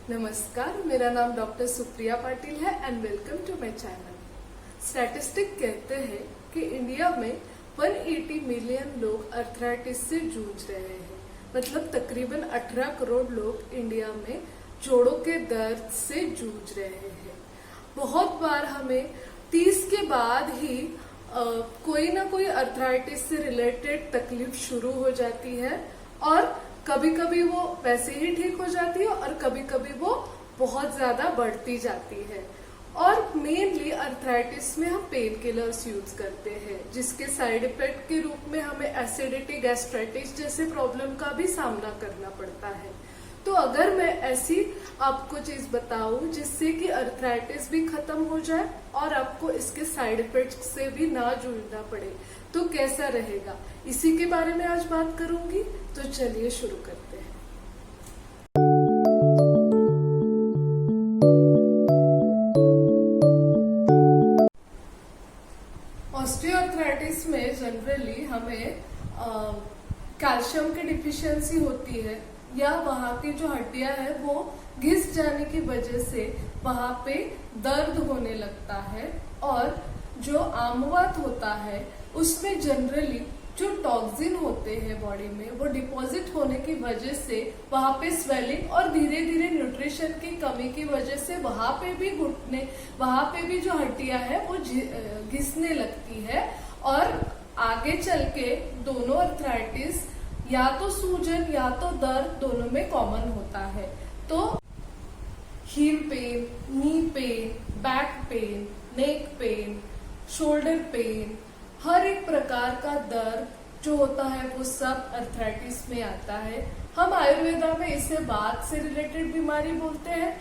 नमस्कार, मेरा नाम डॉक्टर सुप्रिया पाटिल है and welcome to my channel. Statistic कहते हैं कि इंडिया में 180 मिलियन लोग अर्थराइटिस से जूझ रहे हैं। मतलब तकरीबन 18 करोड़ लोग इंडिया में जोड़ों के दर्द से जूझ रहे हैं। बहुत बार हमें 30 के बाद ही कोई ना कोई अर्थराइटिस से रिलेटेड तकलीफ शुरू हो जाती है और कभी कभी वो वैसे ही ठीक हो जाती है और कभी कभी वो बहुत ज्यादा बढ़ती जाती है। और मेनली अर्थराइटिस में हम पेन किलर्स यूज करते हैं, जिसके साइड इफेक्ट के रूप में हमें एसिडिटी, गैस्ट्राइटिस जैसे प्रॉब्लम का भी सामना करना पड़ता है। तो अगर मैं ऐसी आपको चीज बताऊं जिससे कि अर्थराइटिस भी खत्म हो जाए और आपको इसके साइड इफेक्ट से भी ना जूझना पड़े, तो कैसा रहेगा, इसी के बारे में आज बात करूंगी। तो चलिए शुरू करते हैं। ऑस्टियोआर्थराइटिस में जनरली हमें कैल्शियम की डिफिशियंसी होती है या वहाँ की जो हड्डियां है वो घिस जाने की वजह से वहाँ पे दर्द होने लगता है। और जो आमवात होता है उसमें जनरली जो टॉक्सिन होते हैं बॉडी में वो डिपॉजिट होने की वजह से वहाँ पे स्वेलिंग और धीरे धीरे न्यूट्रिशन की कमी की वजह से वहाँ पे भी घुटने, वहाँ पे भी जो हड्डियां है वो घिसने लगती है। और आगे चल के दोनों अर्थराइटिस या तो सूजन या तो दर्द दोनों में कॉमन होता है। तो heel pain, knee pain, back pain, neck pain, shoulder pain, हर एक प्रकार का दर्द जो होता है वो सब अर्थराइटिस में आता है। हम आयुर्वेदा में इसे वात से रिलेटेड बीमारी बोलते हैं।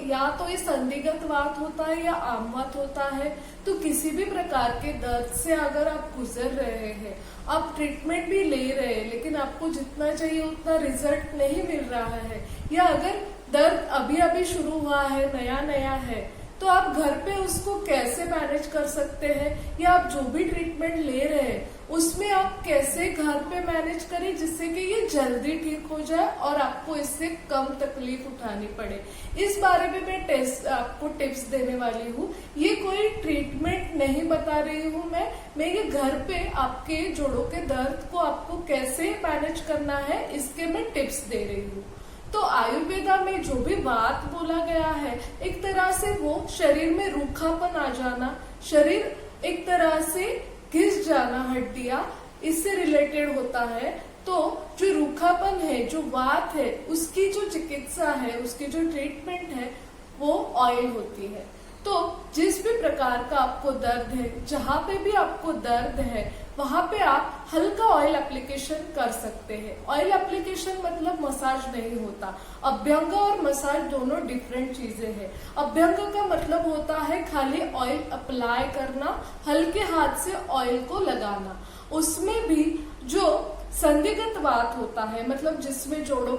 या तो ये संधिगत वात होता है या आमवात होता है। तो किसी भी प्रकार के दर्द से अगर आप गुजर रहे हैं, आप ट्रीटमेंट भी ले रहे हैं, लेकिन आपको जितना चाहिए उतना रिजल्ट नहीं मिल रहा है, या अगर दर्द अभी अभी शुरू हुआ है, नया नया है, तो आप घर पे उसको कैसे मैनेज कर सकते हैं, या आप जो भी ट्रीटमेंट ले रहे हैं उसमें आप कैसे घर पे मैनेज करें जिससे कि ये जल्दी ठीक हो जाए और आपको इससे कम तकलीफ उठानी पड़े। इस बारे में मैं आपको टिप्स देने वाली हूँ। ये कोई ट्रीटमेंट नहीं बता रही हूँ मैं ये घर पे आपके जोड़ों के दर्द को आपको कैसे मैनेज करना है इसके मैं टिप्स दे रही हूँ। तो आयुर्वेदा में जो भी बात बोला गया है, एक तरह से वो शरीर में रूखापन आ जाना, शरीर एक तरह से घिस जाना, हड्डियां, इससे रिलेटेड होता है। तो जो रूखापन है, जो वात है, उसकी जो चिकित्सा है, उसकी जो ट्रीटमेंट है वो ऑयल होती है। तो जिस भी प्रकार का आपको दर्द है, जहां पे भी आपको दर्द है, वहां पे आप हल्का ऑयल एप्लीकेशन कर सकते हैं। ऑयल एप्लीकेशन मतलब मसाज नहीं होता। अभ्यंग और मसाज दोनों डिफरेंट चीजें हैं। अभ्यंग का मतलब होता है खाली ऑयल अप्लाई करना, हल्के हाथ से ऑयल को लगाना। उसमें भी जो संधिगत वात होता है, मतलब जिसमें जोड़ों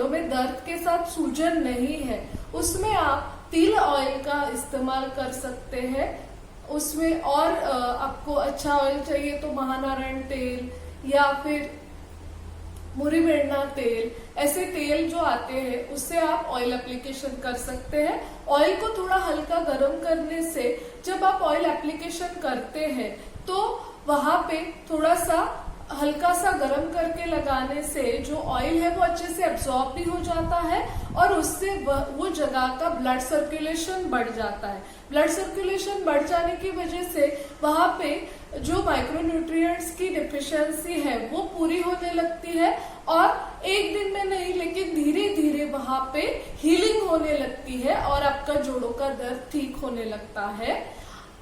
में दर्द के साथ सूजन नहीं है, उसमें आप तिल ऑयल का इस्तेमाल कर सकते हैं। उसमें और आपको अच्छा ऑयल चाहिए तो महानारायण तेल या फिर मुरीवेण्णा तेल, ऐसे तेल जो आते हैं उससे आप ऑयल एप्लीकेशन कर सकते हैं। ऑयल को थोड़ा हल्का गर्म करने से जब आप ऑयल एप्लीकेशन करते हैं तो वहां पे थोड़ा सा हल्का सा गर्म करके लगाने से जो ऑयल है वो अच्छे से एब्जॉर्ब भी हो जाता है और उससे वो जगह का ब्लड सर्कुलेशन बढ़ जाता है। ब्लड सर्कुलेशन बढ़ जाने की वजह से वहां पे जो माइक्रोन्यूट्रिएंट्स की डिफिशियंसी है वो पूरी होने लगती है और एक दिन में नहीं लेकिन धीरे धीरे वहां पे हीलिंग होने लगती है और आपका जोड़ों का दर्द ठीक होने लगता है।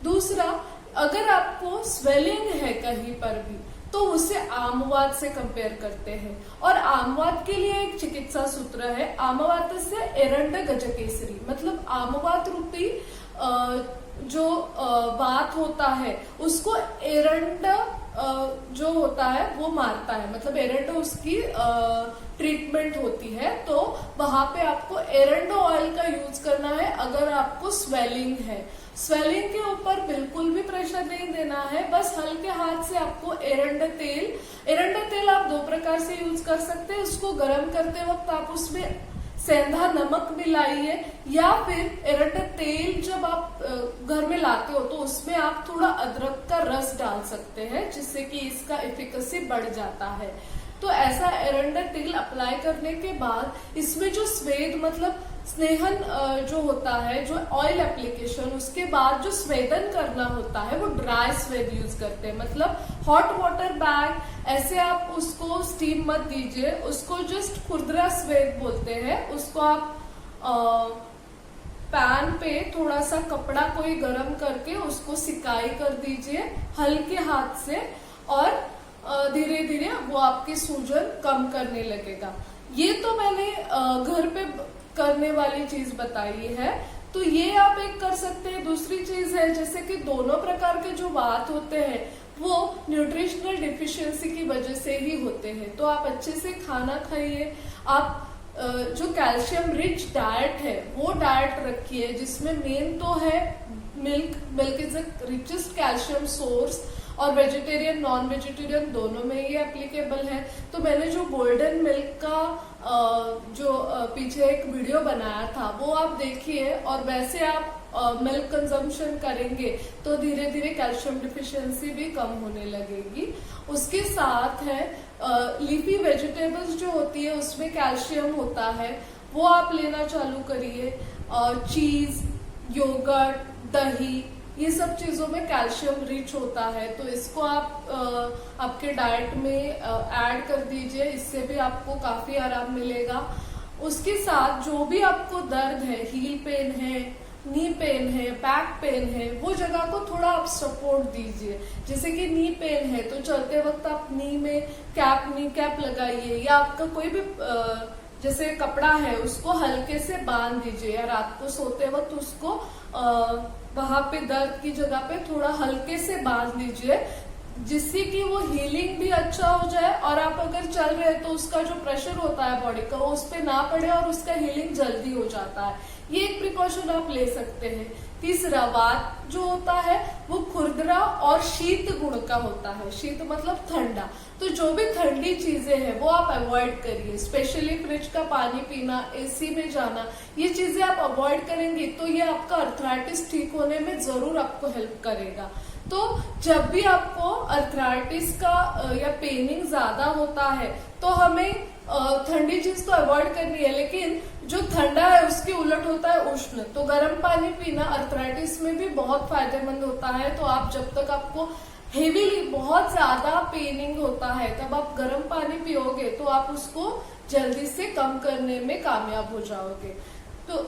दूसरा, अगर आपको स्वेलिंग है कहीं पर भी तो उसे आमवात से कंपेयर करते हैं। और आमवात के लिए एक चिकित्सा सूत्र है, आमवात से एरंड गजकेसरी, मतलब आमवात रूपी जो वात होता है उसको एरंड जो होता है वो मारता है, मतलब एरंड उसकी ट्रीटमेंट होती है। तो वहां पे आपको एरंड ऑयल का यूज करना है अगर आपको स्वेलिंग है। स्वेलिंग के ऊपर बिल्कुल भी प्रेशर नहीं देना है, बस हल्के हाथ से आपको एरंड तेल आप दो प्रकार से यूज कर सकते हैं। उसको गर्म करते वक्त आप उसमें सेंधा नमक मिलाइए, या फिर एरंडा तेल जब आप घर में लाते हो तो उसमें आप थोड़ा अदरक का रस डाल सकते हैं, जिससे कि इसका एफिकेसी बढ़ जाता है। तो ऐसा एरंडा तेल अप्लाई करने के बाद इसमें जो स्वेद मतलब स्नेहन जो होता है, जो ऑयल एप्लीकेशन, उसके बाद जो स्वेदन करना होता है वो ड्राई स्वेद यूज करते हैं। मतलब हॉट वाटर बैग ऐसे आप उसको स्टीम मत दीजिए, उसको जस्ट खुरदरा स्वेद बोलते हैं। उसको आप पैन पे थोड़ा सा कपड़ा कोई गरम करके उसको सिकाई कर दीजिए हल्के हाथ से, और धीरे धीरे वो आपकी सूजन कम करने लगेगा। ये तो मैंने घर पे करने वाली चीज बताई है, तो ये आप एक कर सकते हैं। दूसरी चीज है, जैसे कि दोनों प्रकार के जो वात होते हैं वो न्यूट्रिशनल डिफिशियंसी की वजह से ही होते हैं। तो आप अच्छे से खाना खाइए, आप जो कैल्शियम रिच डाइट है वो डाइट रखिए, जिसमें मेन तो है milk is a richest calcium source, और वेजिटेरियन नॉन वेजिटेरियन दोनों में ये एप्लीकेबल है। तो मैंने जो गोल्डन मिल्क का जो पीछे एक वीडियो बनाया था वो आप देखिए, और वैसे आप मिल्क कंजम्पशन करेंगे तो धीरे धीरे कैल्शियम डिफिशियंसी भी कम होने लगेगी। उसके साथ है लीफी वेजिटेबल्स जो होती है उसमें कैल्शियम होता है, वो आप लेना चालू करिए। चीज, योगर्ट, दही, ये सब चीजों में कैल्शियम रिच होता है, तो इसको आप आपके डाइट में ऐड कर दीजिए, इससे भी आपको काफी आराम मिलेगा। उसके साथ जो भी आपको दर्द है, हील पेन है, नी पेन है, बैक पेन है, वो जगह को थोड़ा आप सपोर्ट दीजिए। जैसे कि नी पेन है तो चलते वक्त आप नी कैप लगाइए, या आपका कोई भी जैसे कपड़ा है उसको हल्के से बांध दीजिए, या रात को सोते वक्त उसको वहां पे दर्द की जगह पे थोड़ा हल्के से बांध दीजिए, जिससे कि वो हीलिंग भी अच्छा हो जाए, और आप अगर चल रहे हैं तो उसका जो प्रेशर होता है बॉडी का वो उस पे ना पड़े और उसका हीलिंग जल्दी हो जाता है। ये एक प्रिकॉशन आप ले सकते हैं। तीसरा, वात जो होता है वो खुरदरा और शीत गुण का होता है। शीत मतलब ठंडा, तो जो भी ठंडी चीजें हैं वो आप अवॉइड करिए, स्पेशली फ्रिज का पानी पीना, एसी में जाना, ये चीजें आप अवॉइड करेंगे तो ये आपका अर्थराइटिस ठीक होने में जरूर आपको हेल्प करेगा। तो जब भी आपको अर्थराइटिस का या पेनिंग ज्यादा होता है तो हमें ठंडी चीज तो अवॉइड करनी है, लेकिन जो ठंडा है उसके उलट होता है उष्ण, तो गर्म पानी पीना अर्थराइटिस में भी बहुत फायदेमंद होता है। तो आप जब तक आपको हेवीली बहुत ज्यादा पेनिंग होता है तब आप गर्म पानी पियोगे तो आप उसको जल्दी से कम करने में कामयाब हो जाओगे। तो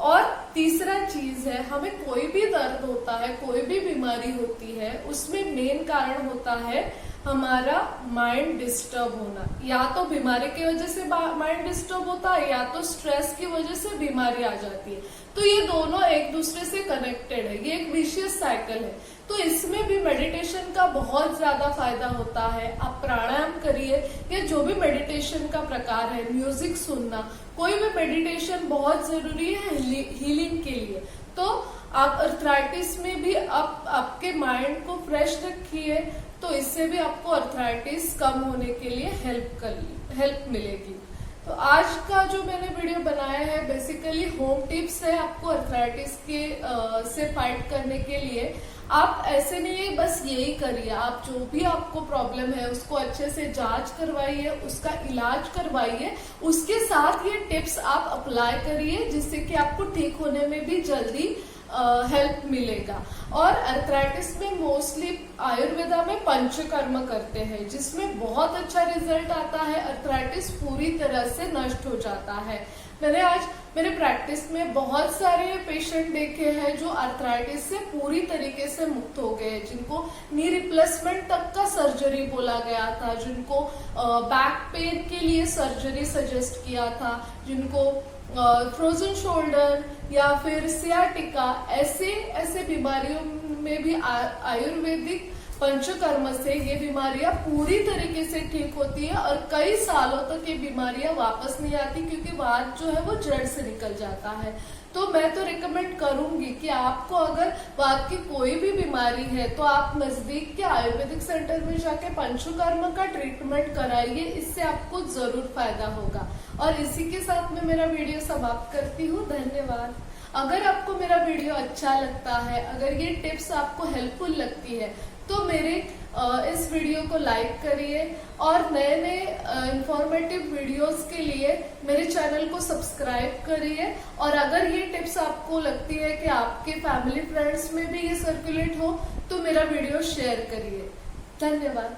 और तीसरा चीज है, हमें कोई भी दर्द होता है, कोई भी बीमारी होती है, उसमें मेन कारण होता है हमारा माइंड डिस्टर्ब होना। या तो बीमारी की वजह से माइंड डिस्टर्ब होता है, या तो स्ट्रेस की वजह से बीमारी आ जाती है। तो ये दोनों एक दूसरे से कनेक्टेड है, ये एक विशियस साइकिल है। तो इसमें भी मेडिटेशन का बहुत ज्यादा फायदा होता है। आप प्राणायाम करिए, या जो भी मेडिटेशन का प्रकार है, म्यूजिक सुनना, कोई भी मेडिटेशन बहुत जरूरी है हीलिंग के लिए। तो आप अर्थराइटिस में भी आपके माइंड को फ्रेश रखिए, तो इससे भी आपको अर्थराइटिस कम होने के लिए हेल्प मिलेगी। तो आज का जो मैंने वीडियो बनाया है बेसिकली होम टिप्स है आपको अर्थराइटिस के से फाइट करने के लिए। आप ऐसे नहीं है बस यही करिए, आप जो भी आपको प्रॉब्लम है उसको अच्छे से जांच करवाइए, उसका इलाज करवाइए, उसके साथ ये टिप्स आप अप्लाई करिए, जिससे कि आपको ठीक होने में भी जल्दी हेल्प मिलेगा। और अर्थराइटिस में मोस्टली आयुर्वेदा में पंचकर्म करते हैं, जिसमें बहुत अच्छा रिजल्ट आता है, अर्थराइटिस पूरी तरह से नष्ट हो जाता है। मैंने आज मेरे प्रैक्टिस में बहुत सारे पेशेंट देखे हैं जो अर्थराइटिस से पूरी तरीके से मुक्त हो गए, जिनको नी रिप्लेसमेंट तक का सर्जरी बोला गया था, जिनको बैक पेन के लिए सर्जरी सजेस्ट किया था, जिनको फ्रोजन शोल्डर या फिर सियाटिका, ऐसे बीमारियों में भी आयुर्वेदिक पंचकर्म से ये बीमारियां पूरी तरीके से ठीक होती है और कई सालों तक ये बीमारियां वापस नहीं आती, क्योंकि वात जो है वो जड़ से निकल जाता है। तो मैं तो रिकमेंड करूंगी कि आपको अगर वात की कोई भी बीमारी है तो आप नजदीक के आयुर्वेदिक सेंटर में जाके पंचकर्म का ट्रीटमेंट कराइए, इससे आपको जरूर फायदा होगा। और इसी के साथ मैं मेरा वीडियो समाप्त करती हूँ। धन्यवाद। अगर आपको मेरा वीडियो अच्छा लगता है, अगर ये टिप्स आपको हेल्पफुल लगती है, तो मेरे इस वीडियो को लाइक करिए और नए नए इंफॉर्मेटिव वीडियोस के लिए मेरे चैनल को सब्सक्राइब करिए। और अगर ये टिप्स आपको लगती है कि आपके फैमिली फ्रेंड्स में भी ये सर्कुलेट हो, तो मेरा वीडियो शेयर करिए। धन्यवाद।